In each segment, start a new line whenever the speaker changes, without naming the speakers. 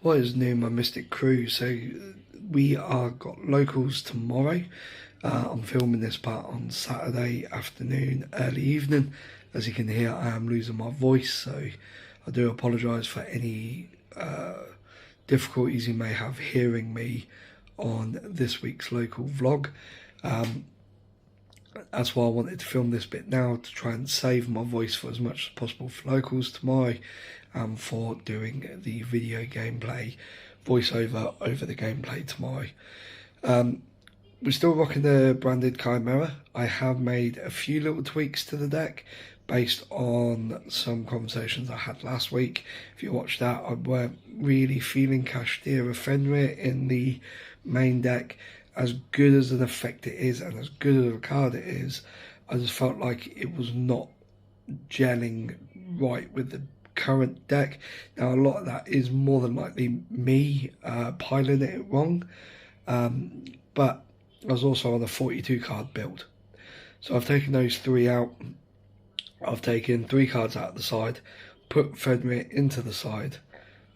What is new, my Mystic crew? So we are got locals tomorrow. I'm filming this part on Saturday afternoon, early evening. As you can hear, I am losing my voice, so I do apologise for any difficulties you may have hearing me on this week's local vlog. That's why I wanted to film this bit now, to try and save my voice for as much as possible for locals tomorrow, and for doing the video gameplay voiceover over the gameplay tomorrow. We're still rocking the branded Chimera. I have made a few little tweaks to the deck based on some conversations I had last week. If you watched that, I weren't really feeling Cashier of Fenrir in the main deck. As good as an effect it is and as good as a card it is, I just felt like it was not gelling right with the current deck. Now, a lot of that is more than likely me piling it wrong, but I was also on a 42 card build. So I've taken those three out. I've taken 3 cards out of the side, put Fenrir into the side,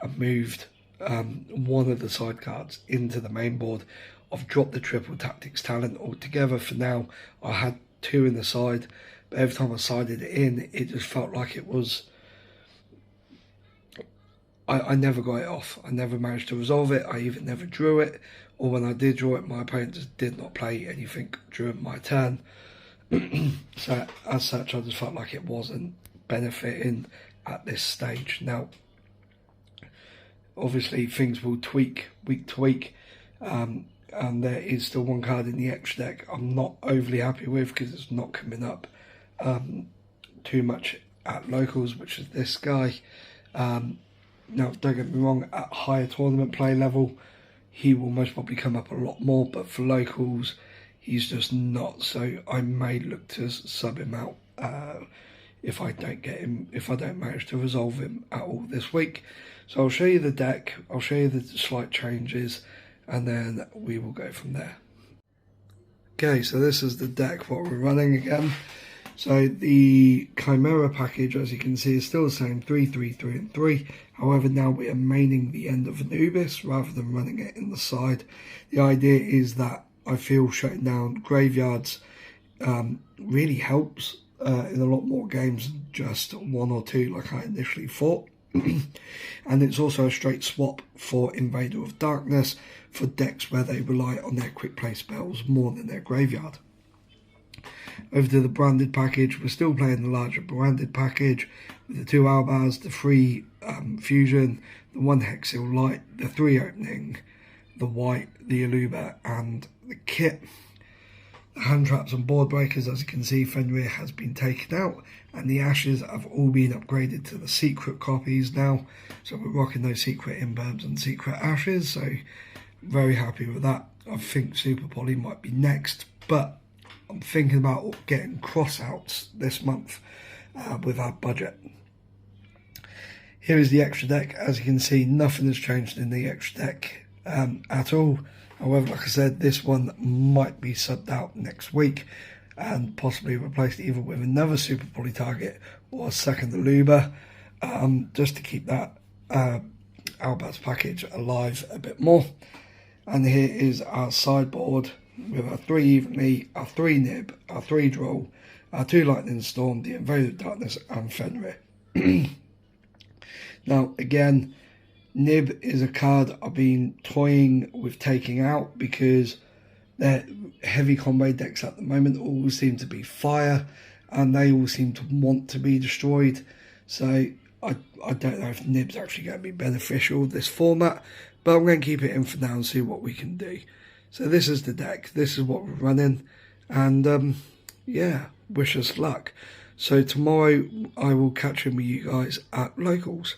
and moved one of the side cards into the main board. I've dropped the triple tactics talent altogether for now. I had 2 in the side, but every time I sided it in, it just felt like it was... I never got it off. I never managed to resolve it. I even never drew it, or when I did draw it, my opponent just did not play anything during my turn. So as such, I just felt like it wasn't benefiting at this stage. Now, obviously things will tweak week to week, and there is still one card in the extra deck I'm not overly happy with because it's not coming up too much at locals, which is this guy. Now, don't get me wrong, at higher tournament play level, he will most probably come up a lot more, but for locals, he's just not. So I may look to sub him out if I don't get him, if I don't manage to resolve him at all this week. So I'll show you the deck, I'll show you the slight changes, and then we will go from there. Okay, so this is the deck, what we're running again. So the Chimera package, as you can see, is still the same, 3, 3, 3 and 3. However, now we are maining the end of Anubis rather than running it in the side. The idea is that I feel shutting down graveyards really helps in a lot more games than just 1 or 2 like I initially thought. And it's also a straight swap for Invader of Darkness for decks where they rely on their quick play spells more than their graveyard. Over to the branded package, we're still playing the larger branded package with the 2 Albars, the 3 fusion, the 1 Hexil light, the 3 opening, the white, the Aluba and the kit. The hand traps and board breakers, as you can see, Fenrir has been taken out, and the ashes have all been upgraded to the secret copies now. So we're rocking those secret imberbs and secret ashes, so very happy with that. I think Super Poly might be next, but I'm thinking about getting cross-outs this month with our budget. Here is the extra deck. As you can see, nothing has changed in the extra deck at all. However, like I said, this one might be subbed out next week and possibly replaced either with another Super Poly target or a second Aluba, just to keep that Albaz package alive a bit more. And here is our sideboard with our 3 Evenly, our 3 Nib, our 3 Droll, our 2 Lightning Storm, the Invader of Darkness and Fenrir. Now, again, Nib is a card I've been toying with taking out because their heavy combo decks at the moment all seem to be fire and they all seem to want to be destroyed. So I don't know if Nib's actually going to be beneficial this format, but I'm going to keep it in for now and see what we can do. So this is the deck, this is what we're running, and yeah, wish us luck. So tomorrow I will catch in with you guys at locals.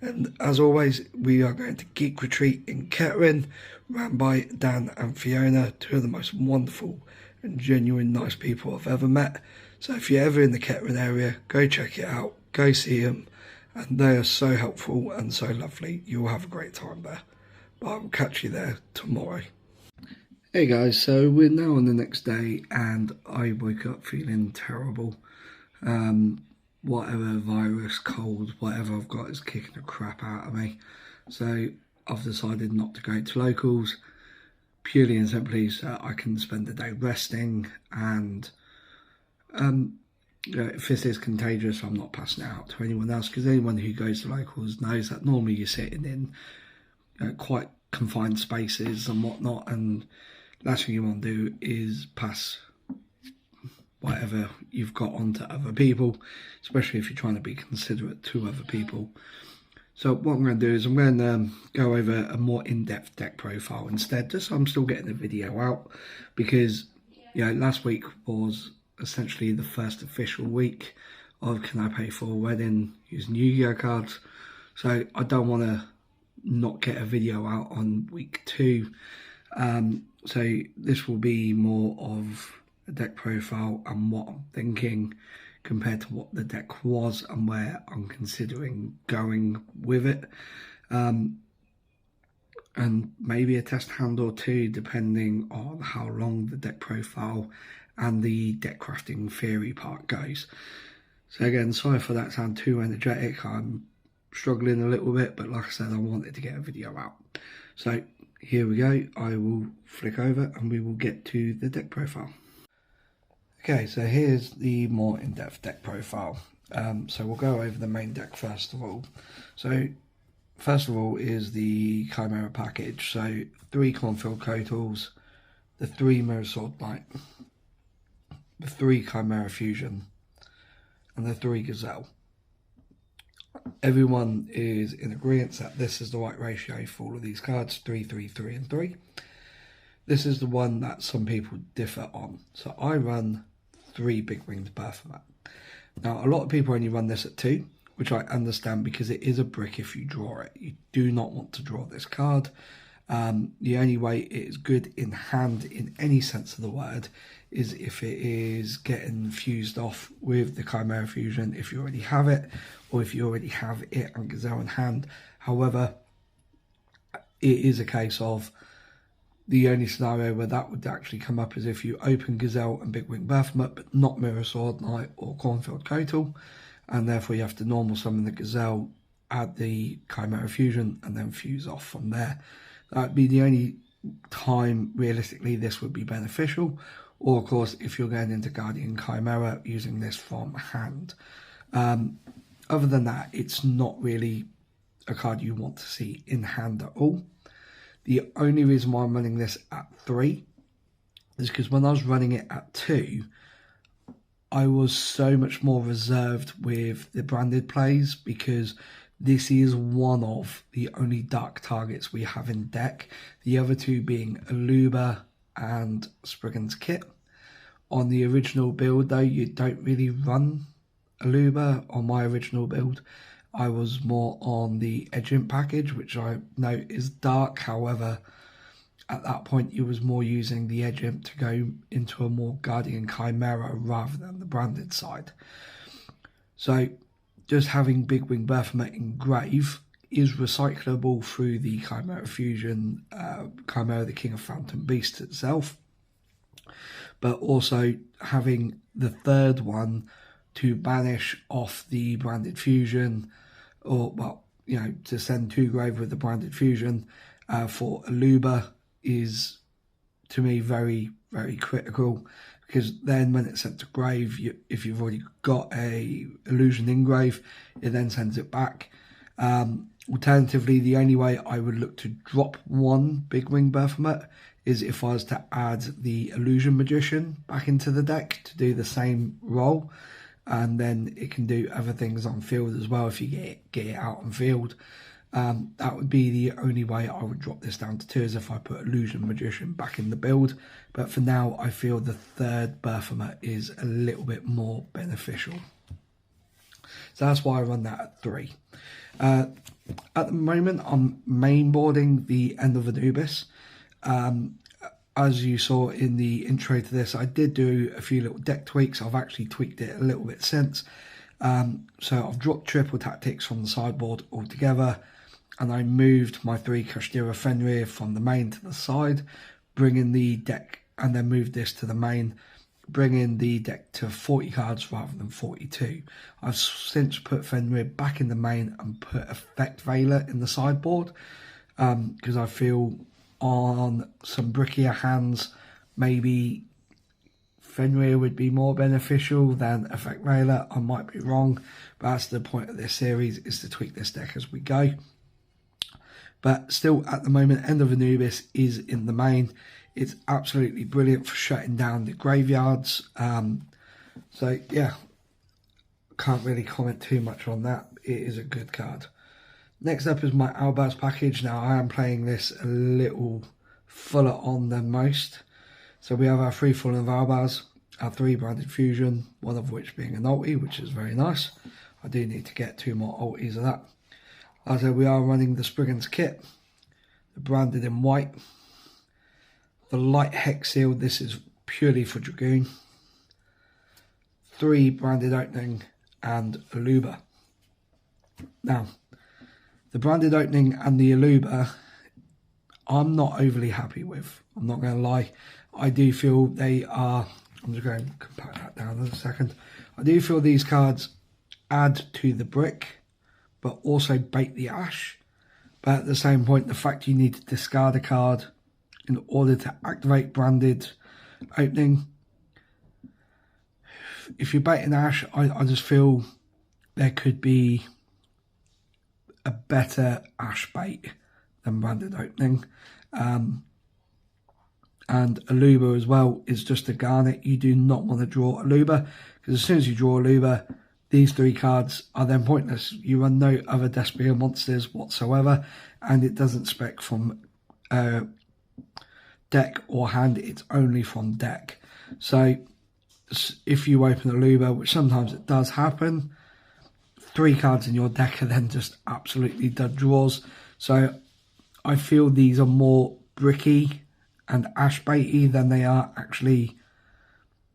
And as always, we are going to Geek Retreat in Kettering, run by Dan and Fiona, 2 of the most wonderful and genuine nice people I've ever met. So if you're ever in the Kettering area, go check it out, go see them, and they are so helpful and so lovely. You'll have a great time there. But I will catch you there tomorrow. Hey guys, so we're now on the next day and I woke up feeling terrible. Whatever virus, cold, whatever I've got is kicking the crap out of me. So I've decided not to go to locals, purely and simply so I can spend the day resting, and if this is contagious, I'm not passing it out to anyone else, because anyone who goes to locals knows that normally you're sitting in quite confined spaces and whatnot, and last thing you want to do is pass whatever you've got on to other people, especially if you're trying to be considerate to other people. So what I'm going to do is I'm going to go over a more in-depth deck profile instead, just so I'm still getting the video out, because last week was essentially the first official week of Can I Pay for a Wedding using Yu-Gi-Oh cards. So I don't want to not get a video out on week 2. So this will be more of a deck profile and what I'm thinking compared to what the deck was and where I'm considering going with it. And maybe a test hand or two, depending on how long the deck profile and the deck crafting theory part goes. So again, sorry for that sound too energetic. I'm struggling a little bit, but like I said, I wanted to get a video out. So here we go. I will flick over and we will get to the deck profile. Okay, so here's the more in-depth deck profile. So we'll go over the main deck first of all. So first of all is the Chimera package. So 3 Cornfield Cotals, the 3 Mirror Sword Knight, the 3 Chimera Fusion, and the 3 Gazelle. Everyone is in agreement that this is the right ratio for all of these cards, 3, 3, 3 and 3. This is the one that some people differ on. So I run 3 Big Winged Baphomet. Now a lot of people only run this at 2, which I understand because it is a brick if you draw it. You do not want to draw this card. The only way it is good in hand in any sense of the word is if it is getting fused off with the Chimera Fusion, if you already have it, or if you already have it and Gazelle in hand. However, it is a case of the only scenario where that would actually come up is if you open Gazelle and Big Wing Baphomet, but not Mirror Sword Knight or Cornfield Coatal, and therefore you have to normal summon the Gazelle, add the Chimera Fusion, and then fuse off from there. That would be the only time realistically this would be beneficial, or of course if you're going into Guardian Chimera using this from hand. Other than that, it's not really a card you want to see in hand at all. The only reason why I'm running this at 3 is because when I was running it at 2, I was so much more reserved with the branded plays, because this is one of the only dark targets we have in deck, the other 2 being Aluba and Spriggan's Kit. On the original build though, you don't really run Aluba. On my original build, I was more on the Edge Imp package, which I know is dark. However, at that point, you was more using the Edge Imp to go into a more Guardian Chimera rather than the branded side. So just having Big Wing Baphomet Engrave is recyclable through the Chimera Fusion, Chimera the King of Phantom Beasts itself. But also having the 3rd one to banish off the branded fusion, or well, to send 2 grave with the branded fusion for Aluba is to me very, very critical, because then when it's sent to grave, if you've already got a illusion engrave, it then sends it back. Alternatively, the only way I would look to drop 1 Big Wing Baphomet is if I was to add the Illusion Magician back into the deck to do the same role, and then it can do other things on field as well if you get it out on field. That would be the only way I would drop this down to 2, is if I put Illusion Magician back in the build. But for now, I feel the 3rd Baphomet is a little bit more beneficial. So that's why I run that at 3. At the moment, I'm mainboarding the End of Anubis. As you saw in the intro to this, I did do a few little deck tweaks. I've actually tweaked it a little bit since. So I've dropped triple tactics from the sideboard altogether, and I moved my 3 Kashtira Fenrir from the main to the side, bringing the deck, and then moved this to the main, bringing the deck to 40 cards rather than 42. I've since put Fenrir back in the main and put Effect Veiler in the sideboard. because I feel on some brickier hands, maybe Fenrir would be more beneficial than Effect Railer. I might be wrong, but that's the point of this series, is to tweak this deck as we go. But still, at the moment, End of Anubis is in the main. It's absolutely brilliant for shutting down the graveyards. So yeah, can't really comment too much on that. It is a good card. Next up is my Albaz package. Now I am playing this a little fuller on than most. So we have our 3 Fallen of Albaz, our 3 Branded Fusion, one of which being an ulti, which is very nice. I do need to get 2 more ultis of that. As I said, we are running the Spriggan's kit, the branded in white. The light hex seal, this is purely for Dragoon. 3 branded opening and Aluba. Now, the branded opening and the Aluba, I'm not overly happy with. I'm not going to lie. I do feel they are, I'm just going to compact that down in a second. I do feel these cards add to the brick, but also bait the ash. But at the same point, the fact you need to discard a card in order to activate branded opening. If you're baiting ash, I just feel there could be a better ash bait than branded opening. And Aluba as well is just a garnet. You do not want to draw Aluba, because as soon as you draw Aluba, these 3 cards are then pointless. You run no other Despia monsters whatsoever, and it doesn't spec from deck or hand, it's only from deck. So if you open Aluba, which sometimes it does happen, 3 cards in your deck are then just absolutely dead draws. So I feel these are more bricky and ash baity than they are actually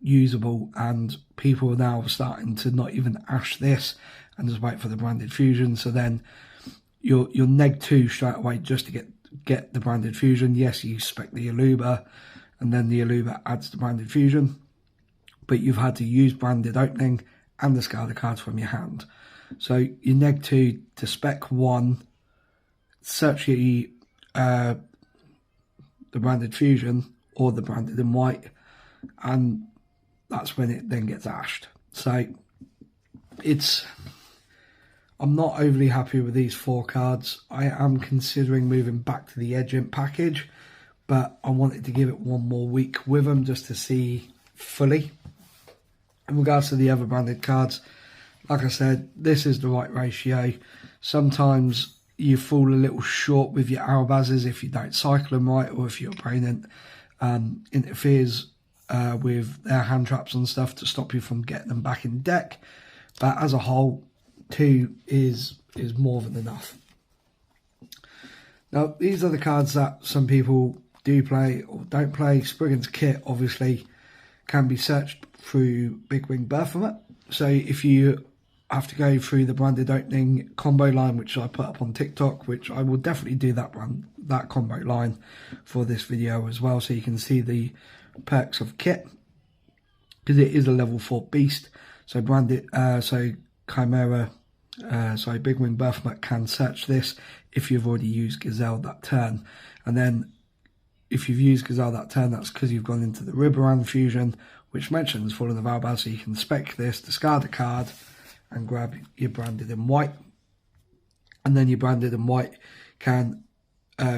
usable, and people are now starting to not even ash this and just wait for the branded fusion. So then you're neg 2 straight away just to get the branded fusion. Yes, you spec the Aluba, and then the Aluba adds the branded fusion, but you've had to use branded opening and discard the cards from your hand. So you neg 2 to spec 1, search the branded fusion or the branded in white, and that's when it then gets ashed. So I'm not overly happy with these 4 cards. I am considering moving back to the Edge Imp package, but I wanted to give it 1 more week with them just to see fully. In regards to the other branded cards, like I said, this is the right ratio. Sometimes you fall a little short with your Albazes if you don't cycle them right, or if your opponent interferes with their hand traps and stuff to stop you from getting them back in deck. But as a whole, 2 is more than enough. Now, these are the cards that some people do play or don't play. Spriggan's kit obviously can be searched through Big Wing Baphomet. So if you have to go through the branded opening combo line, which I put up on TikTok, which I will definitely do that combo line for this video as well, so you can see the perks of kit, because it is a level 4 beast. So branded, so Chimera, so Big Wing Baphomet can search this if you've already used Gazelle that turn, and then if you've used Gazelle that turn, that's because you've gone into the Riberan fusion, which mentions Fallen of Albaz, so you can spec this, discard a card, and grab your branded in white. And then your branded in white can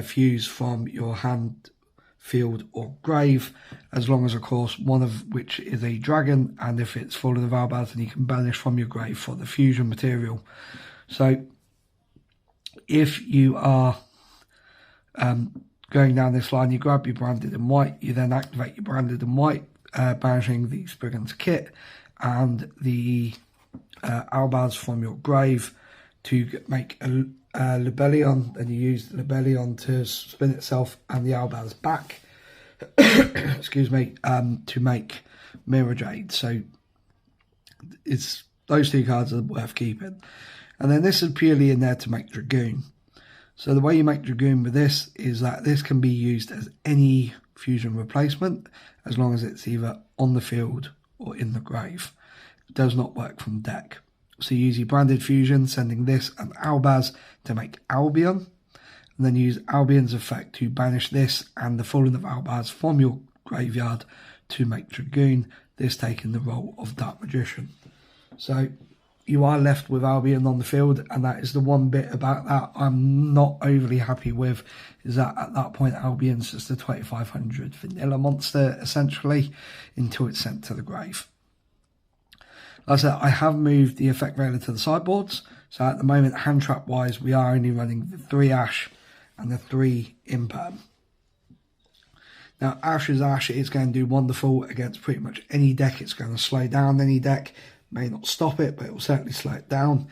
fuse from your hand, field or grave, as long as of course one of which is a dragon, and if it's Fallen of Albaz, then you can banish from your grave for the fusion material. So if you are going down this line, you grab your branded in white, you then activate your branded in white, banishing the Spriggan's kit and the Albaz from your grave to make a Libellion. Then you use the Libellion to spin itself and the Albaz back excuse me, to make Mirror Jade. So it's those 2 cards are worth keeping. And then this is purely in there to make Dragoon. So the way you make Dragoon with this is that this can be used as any fusion replacement, as long as it's either on the field or in the grave. Does not work from deck. So you use your branded fusion, sending this and Albaz to make Albion, and then use Albion's effect to banish this and the Fallen of Albaz from your graveyard to make Dragoon, this taking the role of Dark Magician. So you are left with Albion on the field, and that is the one bit about that I'm not overly happy with, is that at that point Albion's just a 2500 vanilla monster essentially until it's sent to the grave. Like I said, I have moved the effect Veiler to the sideboards, so at the moment hand trap wise we are only running the 3 Ash and the 3 Imperm. Now Ash is Ash, it's going to do wonderful against pretty much any deck. It's going to slow down any deck. May not stop it, but it will certainly slow it down.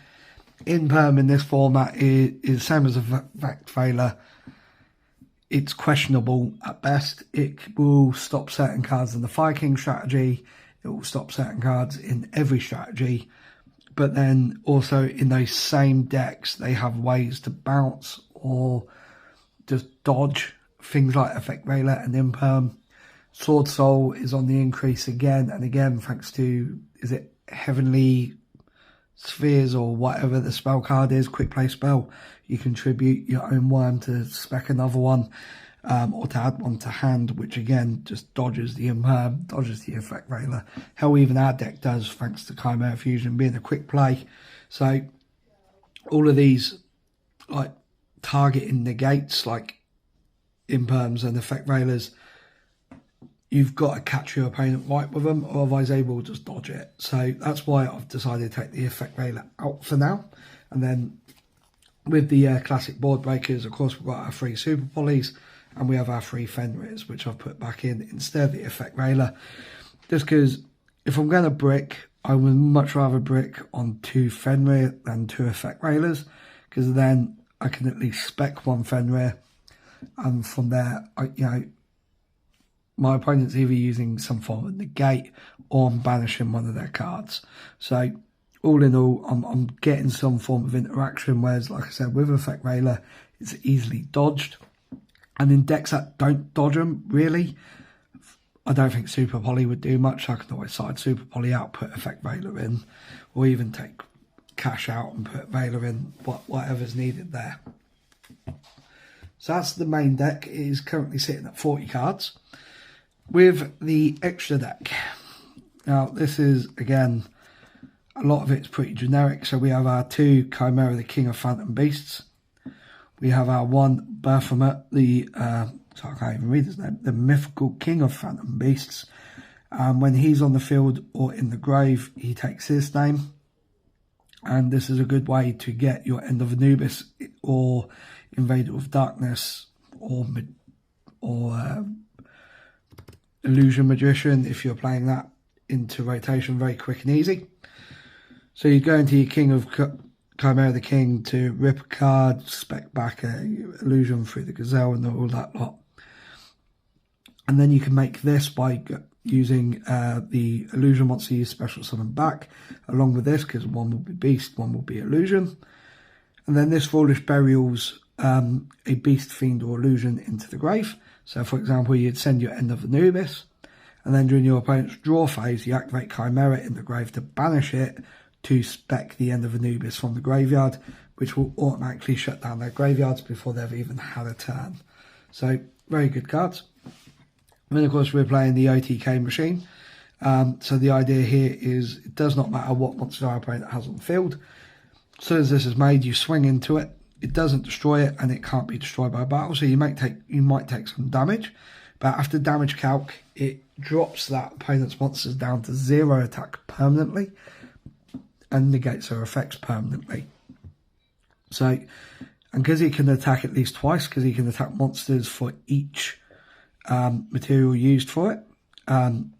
Imperm in this format is the same as a Vect Veiler. It's questionable at best. It will stop certain cards in the Fire King strategy. It will stop certain cards in every strategy. But then also in those same decks, they have ways to bounce or just dodge things like Effect Veiler and Imperm. Sword Soul is on the increase again and again thanks to, is it Heavenly Spheres or whatever the spell card is, quick play spell. You contribute your own worm to spec another one, or to add one to hand, which again just dodges the Imperm, dodges the Effect Veiler. Hell, even our deck does, thanks to Chimera Fusion being a quick play. So all of these like targeting negates like Imperms and Effect Veilers, you've got to catch your opponent right with them, otherwise they will just dodge it. So that's why I've decided to take the Effect Veiler out for now. And then with the classic board breakers, of course, we've got our 3 Super Polys and we have our 3 Fenrirs, which I've put back in instead of the Effect Veiler. Just because if I'm going to brick, I would much rather brick on 2 Fenrir than 2 Effect Veilers, because then I can at least spec 1 Fenrir, and from there, my opponent's either using some form of negate or I'm banishing one of their cards. So all in all, I'm getting some form of interaction, whereas like I said, with Effect Veiler, it's easily dodged. And in decks that don't dodge them, really, I don't think Super Poly would do much. I can always side Super Poly out, put Effect Veiler in, or even take cash out and put Veiler in, whatever's needed there. So that's the main deck. It is currently sitting at 40 cards. With the extra deck, now this is again, a lot of it's pretty generic. So we have our 2 Chimera, the King of Phantom Beasts. We have our 1 Baphomet, so I can't even read his name, the Mythical King of Phantom Beasts. When he's on the field or in the grave, he takes his name. And this is a good way to get your End of Anubis or Invader of Darkness or Illusion Magician, if you're playing that, into rotation very quick and easy. So you go into your King of Chimera the King to rip a card, spec back a illusion through the Gazelle and all that lot. And then you can make this by using the illusion monster you special summon back along with this, because one will be beast, one will be illusion. And then this Foolish Burials a beast, fiend or illusion into the grave. So for example, you'd send your End of Anubis, and then during your opponent's draw phase you activate Chimera in the grave to banish it to spec the End of Anubis from the graveyard, which will automatically shut down their graveyards before they've even had a turn. So very good cards. And then of course we're playing the OTK machine. So the idea here is it does not matter what monster our opponent has on the field. As soon as this is made, you swing into it. It doesn't destroy it, and it can't be destroyed by battle. So you might take some damage, but after damage calc, it drops that opponent's monsters down to 0 attack permanently, and negates their effects permanently. So, and because he can attack at least twice, because he can attack monsters for each material used for it, then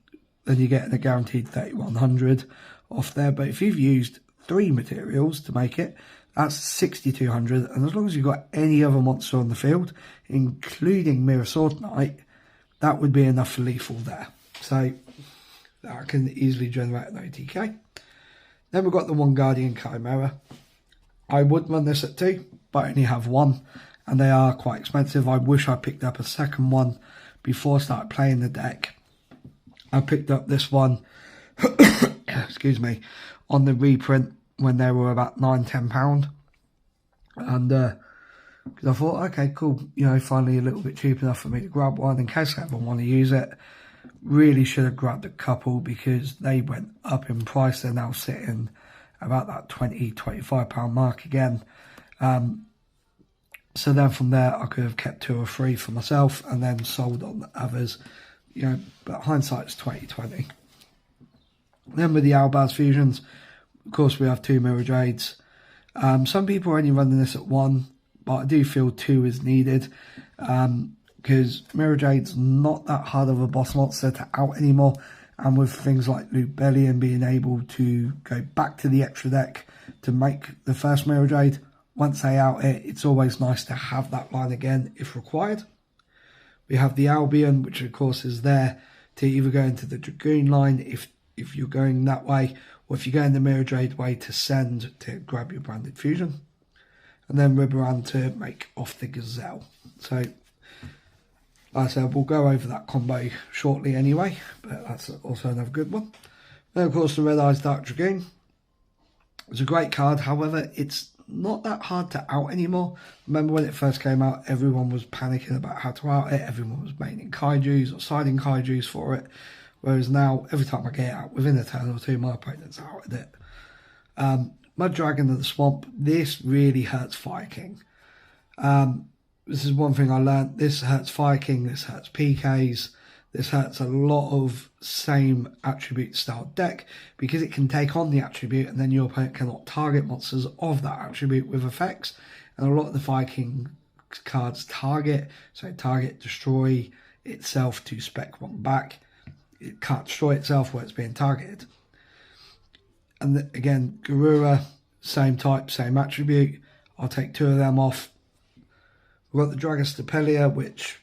you get a guaranteed 3100 off there. But if you've used 3 materials to make it, that's 6200, and as long as you've got any other monster on the field, including Mirror Sword Knight, that would be enough for lethal there. So that can easily generate an OTK. Then we've got the 1 Guardian Chimera. I would run this at 2, but I only have 1, and they are quite expensive. I wish I picked up a second one before I started playing the deck. I picked up this one, excuse me, on the reprint when they were about £9–10, and because I thought, okay, cool, you know, finally a little bit cheap enough for me to grab one in case I ever want to use it. Really should have grabbed a couple because they went up in price. They're now sitting about that £20-25 mark again. So then from there I could have kept 2 or 3 for myself and then sold on the others, you know, but hindsight's 20/20. Then with the Albaz Fusions, of course we have 2 Mirror Jades. Some people are only running this at 1, but I do feel 2 is needed, because Mirror Jade's not that hard of a boss monster to out anymore, and with things like Lubellion being able to go back to the extra deck to make the first Mirror Jade, once they out it, it's always nice to have that line again if required. We have the Albion, which of course is there to either go into the Dragoon line if you're going that way, or if you're going the Mirror Jade way to send to grab your branded fusion. And then Riberan to make off the Gazelle. So, like I said, we'll go over that combo shortly anyway, but that's also another good one. Then of course the Red Eyes Dark Dragoon. It's a great card, however, it's not that hard to out anymore. Remember when it first came out, everyone was panicking about how to out it, everyone was maining kaijus or siding kaijus for it, whereas now, every time I get it out, within a turn or 2, my opponent's outed it. Mud Dragon of the Swamp, this really hurts Fire King. This is one thing I learned, this hurts Fire King, this hurts PKs, this hurts a lot of same attribute style deck, because it can take on the attribute and then your opponent cannot target monsters of that attribute with effects. And a lot of the Fire King cards target, so target, destroy itself to spec one back. It can't destroy itself where it's being targeted. And again, Garura, same type, same attribute. I'll take 2 of them off. We've got the Dragostapelia, which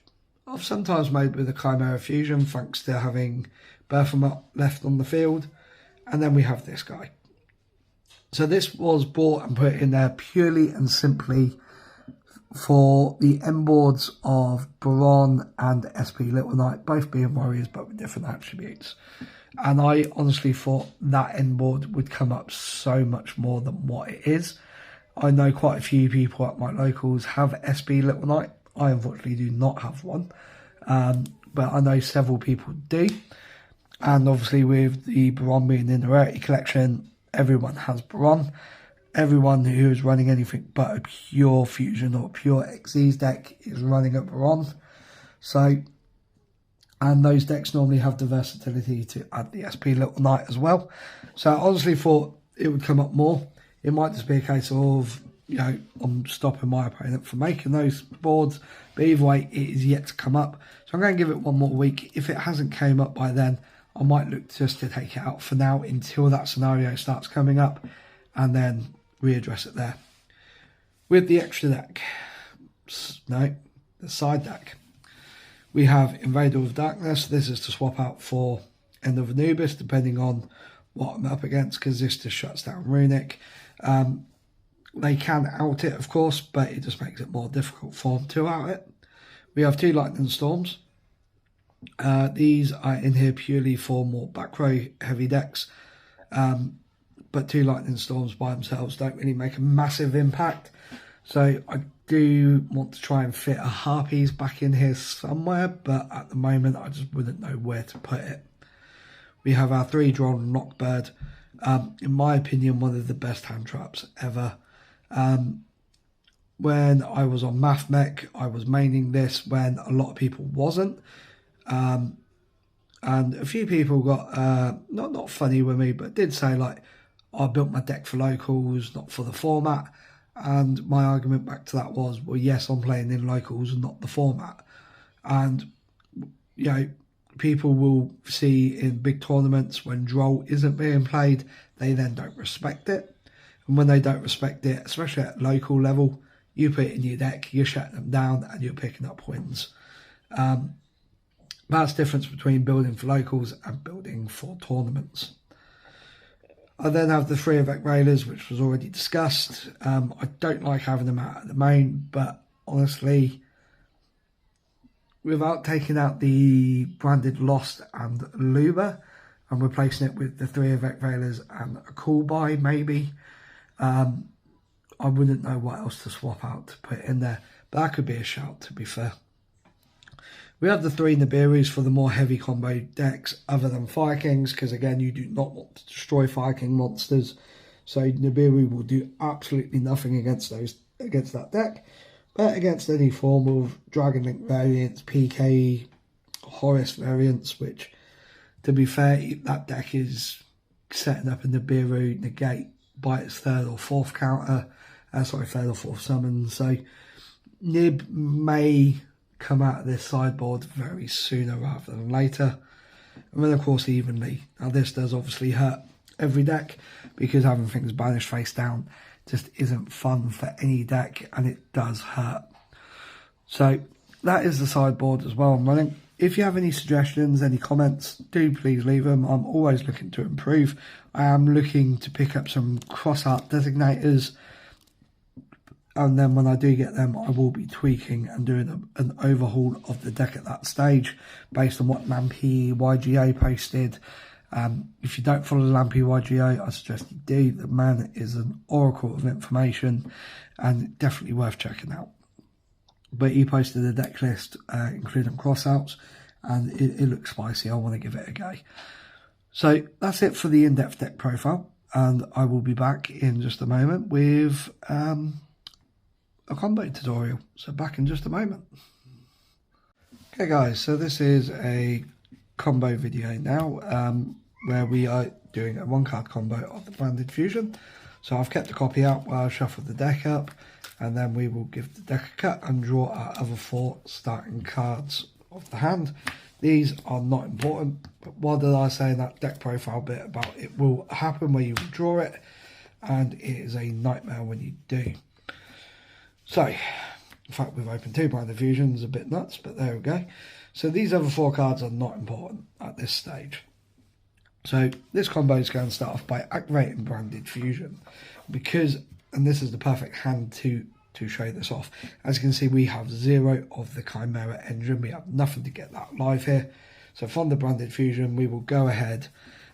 I've sometimes made with a Chimera Fusion, thanks to having Berthamut left on the field. And then we have this guy. So this was bought and put in there purely and simply for the end boards of Baron and SP Little Knight, both being warriors but with different attributes. And I honestly thought that end board would come up so much more than what it is. I know quite a few people at my locals have SP Little Knight. I unfortunately do not have one, but I know several people do. And obviously with the Baron being in the Rarity Collection, everyone has Baron. Everyone who is running anything but a pure Fusion or pure Xyz deck is running a Baron. So, and those decks normally have the versatility to add the SP Little Knight as well. So I honestly thought it would come up more. It might just be a case of, you know, I'm stopping my opponent from making those boards. But either way, it is yet to come up. So I'm going to give it one more week. If it hasn't came up by then, I might look just to take it out for now until that scenario starts coming up, and then readdress it there. With the extra deck, no, the side deck, we have Invader of Darkness. This is to swap out for End of Anubis, depending on what I'm up against, because this just shuts down Runic. They can out it, of course, but it just makes it more difficult for them to out it. We have 2 Lightning Storms. These are in here purely for more back row heavy decks, but 2 Lightning Storms by themselves don't really make a massive impact. So I do want to try and fit a Harpies back in here somewhere, but at the moment I just wouldn't know where to put it. We have our 3 Drone Knockbird. In my opinion, one of the best hand traps ever. When I was on MathMech, I was maining this when a lot of people wasn't. And a few people got, not funny with me, but did say, like, I built my deck for locals, not for the format. And my argument back to that was, well, yes, I'm playing in locals and not the format. And, you know, people will see in big tournaments when Droll isn't being played, they then don't respect it. And when they don't respect it, especially at local level, you put it in your deck, you're shutting them down and you're picking up wins. That's the difference between building for locals and building for tournaments. I then have the 3 Avec Railers, which was already discussed. I don't like having them out at the main, but honestly, without taking out the branded Lost and Luba and replacing it with the 3 Avec Railers and a Cool Buy maybe, I wouldn't know what else to swap out to put in there. But that could be a shout, to be fair. We have the 3 Nibiru's for the more heavy combo decks other than Fire Kings, because again, you do not want to destroy Fire King monsters. So Nibiru will do absolutely nothing against that deck. But against any form of Dragon Link variants, PK, Horus variants, which, to be fair, that deck is setting up a Nibiru negate by its 3rd or 4th counter. Sorry, 3rd or 4th summon. So Nib may come out of this sideboard very sooner rather than later. And then of course evenly. Now this does obviously hurt every deck, because having things banished face down just isn't fun for any deck, and it does hurt. So that is the sideboard as well I'm running. If you have any suggestions, any comments, do please leave them. I'm always looking to improve. I am looking to pick up some cross-art designators, and then when I do get them, I will be tweaking and doing an overhaul of the deck at that stage based on what Lampy YGA posted. If you don't follow Lampy YGA, I suggest you do. The man is an oracle of information and definitely worth checking out. But he posted a deck list including crossouts, and it looks spicy. I want to give it a go. So that's it for the in-depth deck profile, and I will be back in just a moment with a combo tutorial. So back in just a moment. Okay guys, so this is a combo video now, where we are doing a 1-card combo of the Branded Fusion. So I've kept the copy out while I shuffle the deck up, and then we will give the deck a cut and draw our other 4 starting cards of the hand. These are not important, but what did I say in that deck profile bit about it will happen where you will draw it, and it is a nightmare when you do. So, in fact, we've opened 2 Branded Fusions, a bit nuts, but there we go. So these other 4 cards are not important at this stage. So this combo is going to start off by activating Branded Fusion, because, and this is the perfect hand to show this off. As you can see, we have 0 of the Chimera engine. We have nothing to get that live here. So from the Branded Fusion, we will go ahead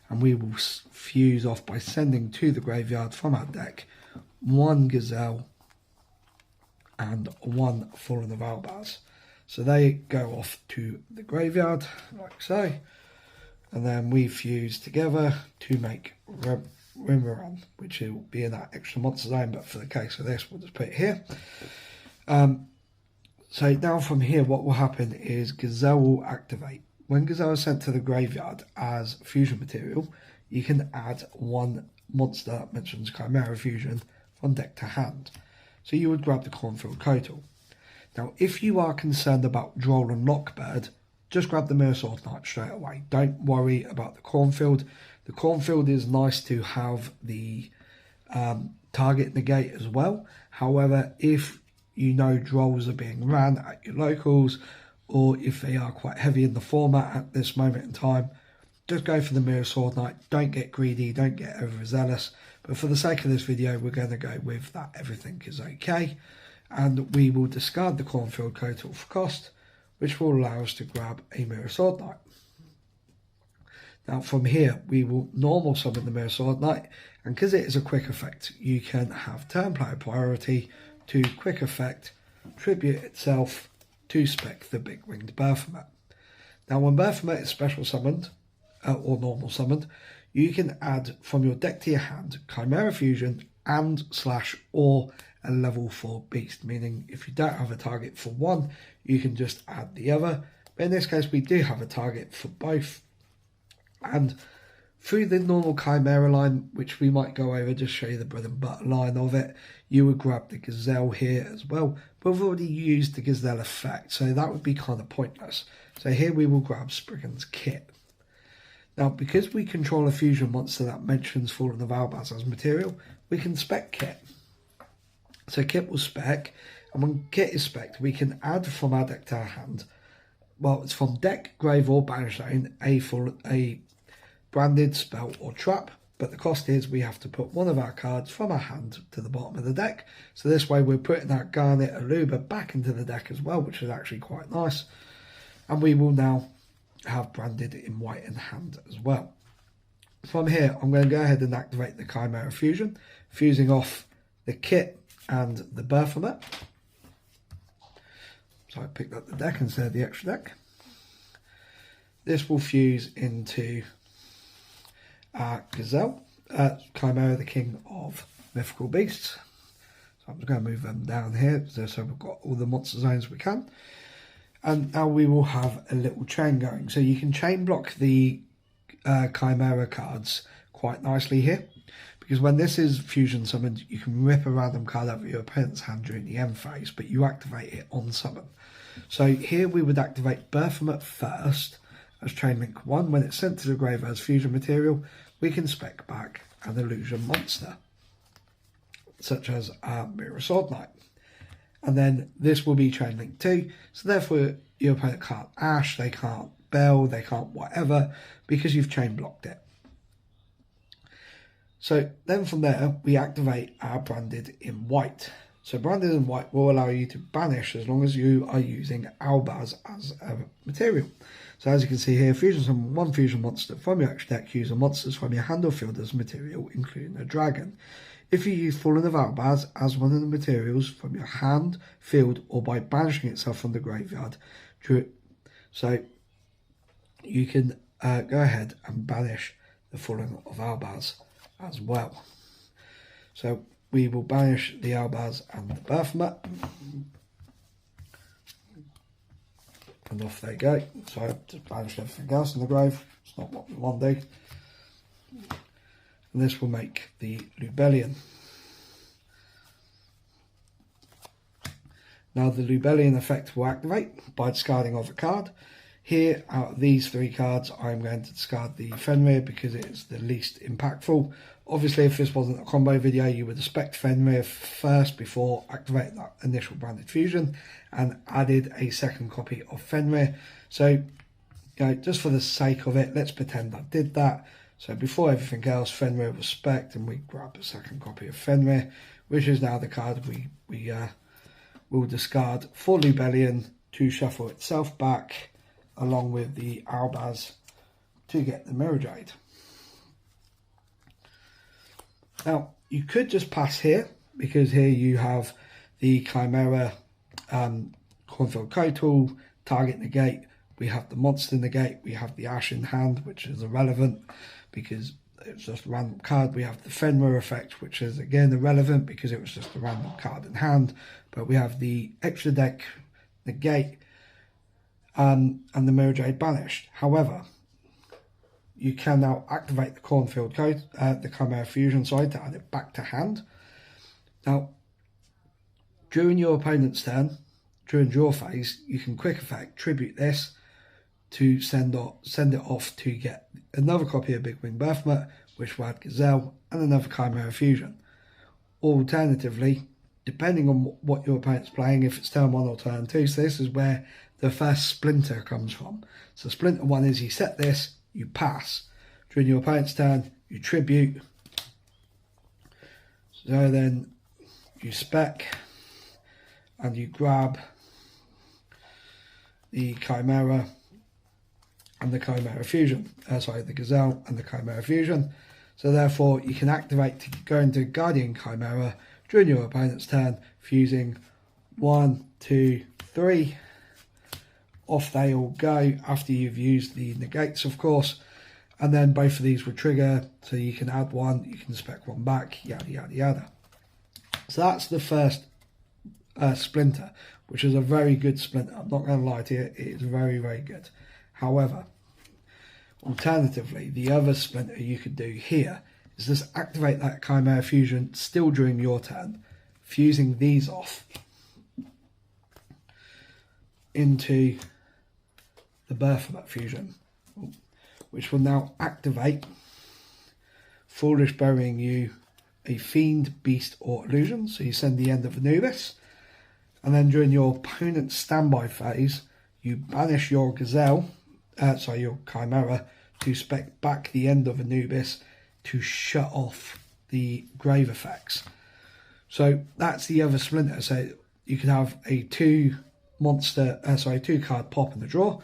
and we will fuse off by sending to the graveyard from our deck 1 Gazelle and 1 Fallen of Albaz. So they go off to the graveyard, like so. And then we fuse together to make Rimmeron, which will be in that extra monster zone, but for the case of this, we'll just put it here. So now from here, what will happen is Gazelle will activate. When Gazelle is sent to the graveyard as fusion material, you can add 1 monster that mentions Chimera Fusion from deck to hand. So you would grab the Cornfield Kotal. Now, if you are concerned about Droll and Lockbird, just grab the Mirror Sword Knight straight away. Don't worry about the Cornfield. The Cornfield is nice to have the target negate as well. However, if you know Drolls are being ran at your locals, or if they are quite heavy in the format at this moment in time, just go for the Mirror Sword Knight. Don't get greedy, don't get overzealous. But for the sake of this video, we're going to go with that everything is okay. And we will discard the Cornfield Kotal for cost, which will allow us to grab a Mirror Sword Knight. Now from here, we will normal summon the Mirror Sword Knight, and because it is a quick effect, you can have turn player priority to quick effect, tribute itself to spec the Big Winged Baphomet. Now when Baphomet is special summoned, or normal summoned, you can add from your deck to your hand Chimera Fusion and / or a level 4 beast, meaning if you don't have a target for one, you can just add the other. But in this case, we do have a target for both. And through the normal Chimera line, which we might go over, just show you the bread and butter line of it, you would grab the Gazelle here as well. But we've already used the Gazelle effect, so that would be kind of pointless. So here we will grab Spriggan's Kit. Now, because we control a fusion monster that mentions Fallen of Albaz as material, we can spec Kit. So Kit will spec, and when Kit is spec'd, we can add from our deck to our hand. Well, it's from deck, grave, or banish zone, a branded spell or trap, but the cost is we have to put one of our cards from our hand to the bottom of the deck. So this way we're putting that Garnet Aluba back into the deck as well, which is actually quite nice. And we will now have branded in white in hand as well. From here, I'm going to go ahead and activate the Chimera Fusion, fusing off the Kit and the Baphomet. So I picked up the deck instead of the extra deck. This will fuse into Gazelle, Chimera, the king of mythical beasts. So I'm just going to move them down here so we've got all the monster zones we can. And now we will have a little chain going. So you can chain block the Chimera cards quite nicely here, because when this is fusion summoned, you can rip a random card out of your opponent's hand during the end phase, but you activate it on summon. So here we would activate Baphomet first as chain link 1. When it's sent to the grave as fusion material, we can spec back an illusion monster, such as a Mirror Sword Knight. And then this will be chain link 2, so therefore your opponent can't Ash, they can't Bell, they can't whatever, because you've chain blocked it. So then from there, we activate our Branded in White. So Branded in White will allow you to banish as long as you are using Albaz as a material. So as you can see here, fusion summon 1 fusion monster from your extra deck, use monsters from your hand or field as material, including a dragon. If you use Fallen of Albaz as one of the materials from your hand, field, or by banishing itself from the graveyard, so you can go ahead and banish the Fallen of Albaz as well. So we will banish the Albaz and the Baphomet, and off they go. So I've just banished everything else in the grave. It's not what we want to do. And this will make the Lubellion. Now the Lubellion effect will activate by discarding of a card. Here, out of these 3 cards, I'm going to discard the Fenrir because it is the least impactful. Obviously, if this wasn't a combo video, you would have spec'd Fenrir first before activating that initial branded fusion and added a second copy of Fenrir. So, you know, just for the sake of it, let's pretend I did that. So before everything else, Fenrir was spec'd, and we grab a second copy of Fenrir, which is now the card we will discard for Lubellion to shuffle itself back, along with the Albaz to get the Mirror Jade. Now, you could just pass here, because here you have the Chimera Cornfield Kotal, target negate, we have the monster negate, we have the Ash in hand, which is irrelevant because it's just a random card. We have the Fenrir effect, which is again irrelevant because it was just a random card in hand. But we have the extra deck negate and the Mirror Jade banished. However, you can now activate the Cornfield Code, the Chimera Fusion side, to add it back to hand. Now, during your opponent's turn, during draw phase, you can quick effect tribute this to send it off to get another copy of Big Wing Baphomet, which will add Gazelle, and another Chimera Fusion. Alternatively, depending on what your opponent's playing, if it's turn 1 or turn 2, so this is where the first splinter comes from. So splinter 1 is you set this, you pass. During your opponent's turn, you tribute. So then you spec and you grab the Chimera and the Chimera Fusion. The Gazelle and the Chimera Fusion. So therefore you can activate to go into Guardian Chimera during your opponent's turn, fusing 1, 2, 3. Off they all go after you've used the negates, of course, and then both of these will trigger, so you can add one, you can spec one back, yada yada yada. So that's the first splinter, which is a very good splinter. I'm not going to lie to you, it is very, very good. However, alternatively, the other splinter you could do here is just activate that Chimera Fusion still during your turn, fusing these off into the Baphomet Fusion, which will now activate Foolish Burying You, a Fiend, Beast or Illusion. So you send the end of Anubis, and then during your opponent's standby phase, you banish your Gazelle, your Chimera, to spec back the end of Anubis to shut off the grave effects. So that's the other splinter. So you can have a 2 card pop in the draw,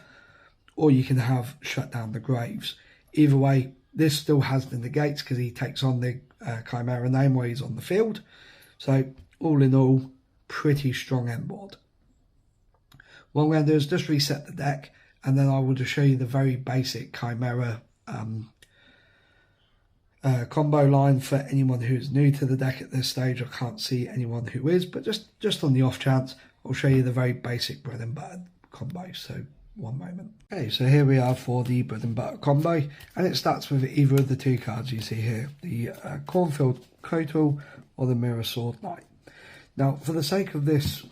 or you can have shut down the graves. Either way, this still has the negates because he takes on the Chimera name while he's on the field. So all in all, pretty strong end board. What I'm going to do is just reset the deck, and then I will just show you the very basic Chimera combo line for anyone who's new to the deck at this stage. I can't see anyone who is, but just on the off chance, I'll show you the very basic bread and butter combo. So one moment. Okay, so here we are for the bread and butter combo, and it starts with either of the two cards you see here, the Cornfield Kotal or the Mirror Sword Knight. Now, for the sake of this,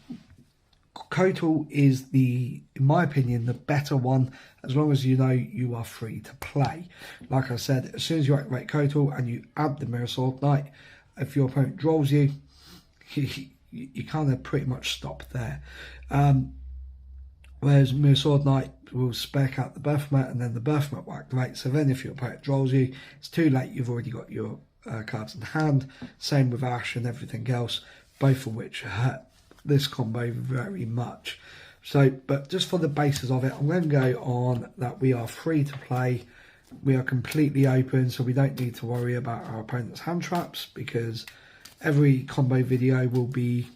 Kotal is in my opinion, the better one, as long as you know you are free to play. Like I said, as soon as you activate Kotal and you add the Mirror Sword Knight, if your opponent draws you, you kind of pretty much stop there. Whereas Mirror Sword Knight will spec out the Baphomet, and then the Baphomet will activate. So then if your opponent draws you, it's too late, you've already got your cards in hand. Same with Ash and everything else, both of which hurt this combo very much. So, but just for the basis of it, I'm going to go on that we are free to play. We are completely open, so we don't need to worry about our opponent's hand traps, because every combo video will be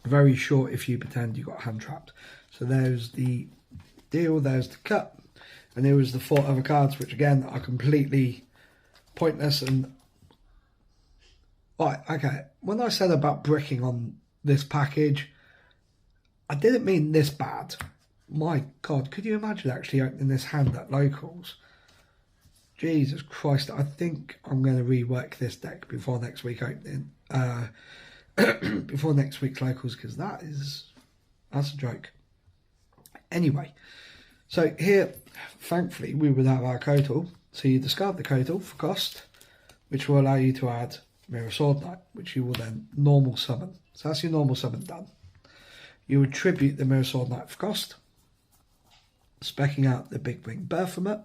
very short if you pretend you got hand trapped. So there's the deal, there's the cut, and there was the 4 other cards, which again are completely pointless. And right, okay, when I said about bricking on this package, I didn't mean this bad. My God, could you imagine actually opening this hand at locals? Jesus Christ, I think I'm going to rework this deck before next week opening, before next week's locals, because that's a joke. Anyway, so here, thankfully, we would have our Kotal. So you discard the Kotal for cost, which will allow you to add Mirror Sword Knight, which you will then normal summon. So that's your normal summon done. You would tribute the Mirror Sword Knight for cost, specking out the Big Wing Baphomet.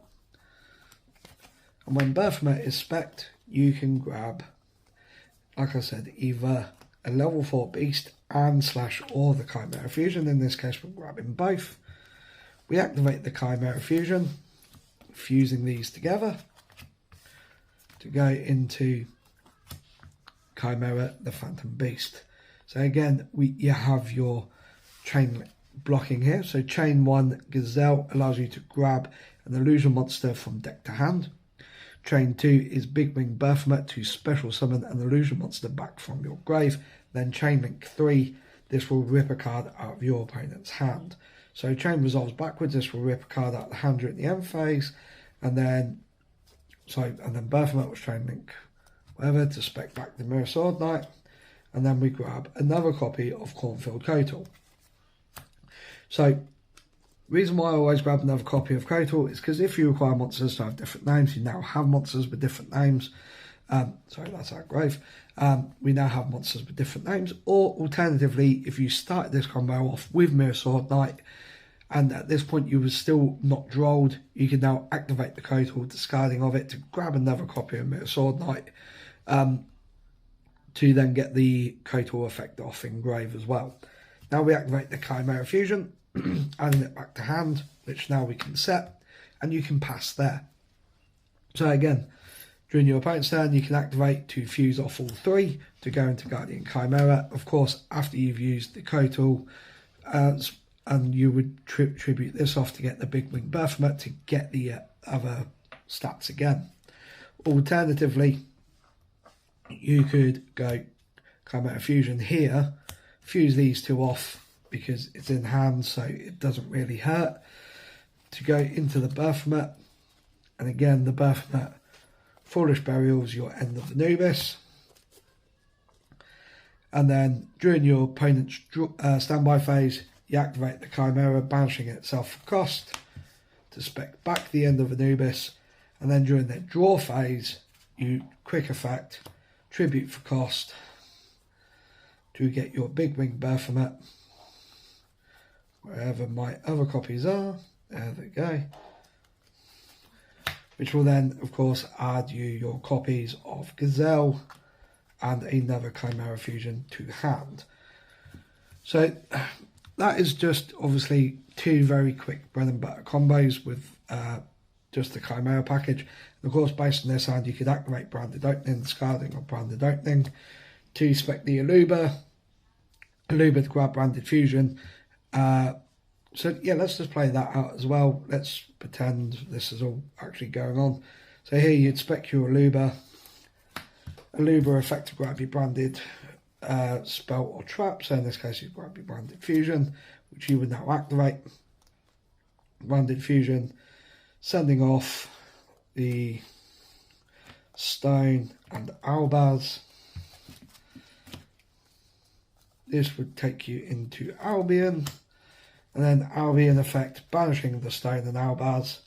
And when Baphomet is spec'd, you can grab, like I said, either a level 4 beast and / or the Chimera Fusion. In this case, we're grabbing both. We activate the Chimera Fusion, fusing these together to go into Chimera the Phantom Beast. So again, you have your chain blocking here. So chain 1 Gazelle allows you to grab an illusion monster from deck to hand. Chain 2 is Big Wing Baphomet to special summon an illusion monster back from your grave. Then chain link 3, this will rip a card out of your opponent's hand. So chain resolves backwards, this will rip a card out of the hand during the end phase, and then Baphomet will chain link whatever to spec back the Mirror Sword Knight, and then we grab another copy of Cornfield Kotal. So reason why I always grab another copy of Kotal is because if you require monsters to have different names, you now have monsters with different names. Sorry, that's our grave. We now have monsters with different names. Or alternatively, if you start this combo off with Mirror Sword Knight, and at this point you were still not drolled, you can now activate the Kotal, discarding of it, to grab another copy of Mirror Sword Knight, to then get the Kotal effect off in grave as well. Now we activate the Chimera Fusion, adding it back to hand, which now we can set, and you can pass there. So again, during your opponent's turn, you can activate to fuse off all 3 to go into Guardian Chimera. Of course, after you've used the Kotal, and you would tribute this off to get the Big Wing Baphomet to get the other stats again. Alternatively, you could go Chimera Fusion here, fuse these 2 off because it's in hand, so it doesn't really hurt, to go into the Baphomet. And again, the Baphomet, Foolish Burial is your end of Anubis. And then during your opponent's standby phase, you activate the Chimera, banishing itself for cost to spec back the end of Anubis. And then during their draw phase, you quick effect, tribute for cost to get your Big Wing Baphomet, wherever my other copies are. There they go. Which will then, of course, add you your copies of Gazelle and another Chimera Fusion to hand. So that is just obviously 2 very quick bread and butter combos with just the Chimera package. And of course, based on this hand, you could activate Branded Opening, discarding of Branded Opening to spec the Aluba to grab branded fusion. So yeah, let's just play that out as well. Let's pretend this is all actually going on. So here you'd spec your Aluba effect to grab your branded spell or trap. So in this case, you grab your branded fusion, which you would now activate. Branded fusion, sending off the stone and Albaz. This would take you into Albion, and then Albion effect, banishing the stone and Albaz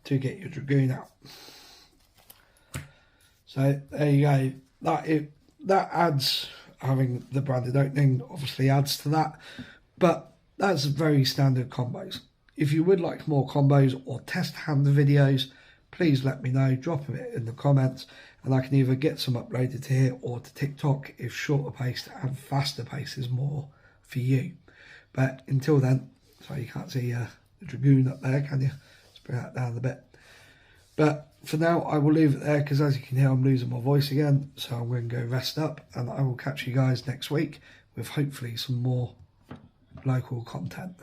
to get your Dragoon out. So there you go. That adds, having the branded opening obviously adds to that, but that's very standard combos. If you would like more combos or test hand videos, please let me know, drop them in the comments, and I can either get some uploaded to here or to TikTok if shorter paced and faster pace is more for you. But until then, sorry you can't see the Dragoon up there, can you? Let's bring that down a bit. But for now, I will leave it there because as you can hear, I'm losing my voice again. So I'm going to go rest up, and I will catch you guys next week with hopefully some more local content.